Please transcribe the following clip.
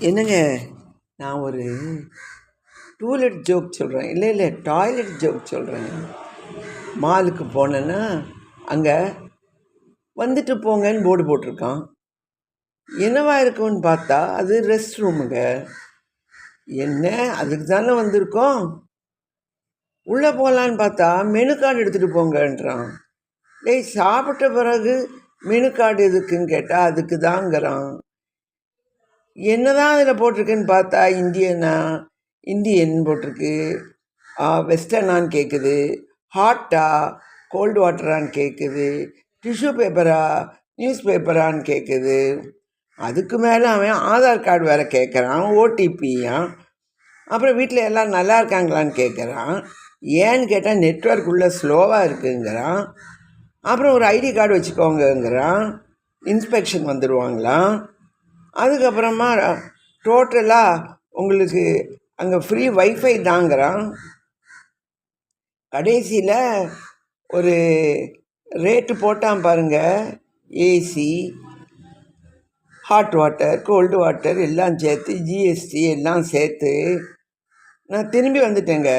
என்னங்க, நான் ஒரு டூலெட் ஜோக் சொல்கிறேன். இல்லை டாய்லெட் ஜோக் சொல்கிறேங்க. மாலுக்கு போனேன்னா அங்கே வந்துட்டு போங்கன்னு போர்டு போட்டிருக்கான். என்னவா இருக்கும்னு பார்த்தா அது ரெஸ்ட் ரூமுங்க. என்ன, அதுக்கு தானே வந்திருக்கோம். உள்ளே போகலான்னு பார்த்தா மெனு கார்டு எடுத்துகிட்டு போங்கன்றான். டேய், சாப்பிட்ட பிறகு மெனு கார்டு எதுக்குன்னு கேட்டால் அதுக்கு தாங்கிறான். என்னதான் அதில் போட்டிருக்குன்னு பார்த்தா இந்தியன் போட்டிருக்கு, வெஸ்டர்னான்னு கேட்குது, ஹாட்டா கோல்டு வாட்டரான்னு கேட்குது, டிஷ்யூ பேப்பரா நியூஸ் பேப்பரான்னு கேட்குது. அதுக்கு மேலே அவன் ஆதார் கார்டு வேறு கேட்குறான், ஓடிபியான். அப்புறம் வீட்டில் எல்லாம் நல்லா இருக்காங்களான்னு கேட்குறான். ஏன்னு கேட்டால் நெட்ஒர்க் உள்ள ஸ்லோவாக இருக்குங்கிறான். அப்புறம் ஒரு ஐடி கார்டு வச்சுக்கோங்கங்கிறான். இன்ஸ்பெக்ஷன் வந்துடுவாங்களாம். அதுக்கப்புறமா டோட்டலாக உங்களுக்கு அங்கே ஃப்ரீ வைஃபை தாங்கிறான். கடைசியில் ஒரு ரேட்டு போட்டான் பாருங்கள். AC, hot water, cold water எல்லாம் சேர்த்து, ஜிஎஸ்டி எல்லாம் சேர்த்து. நான் திரும்பி வந்துட்டேங்க.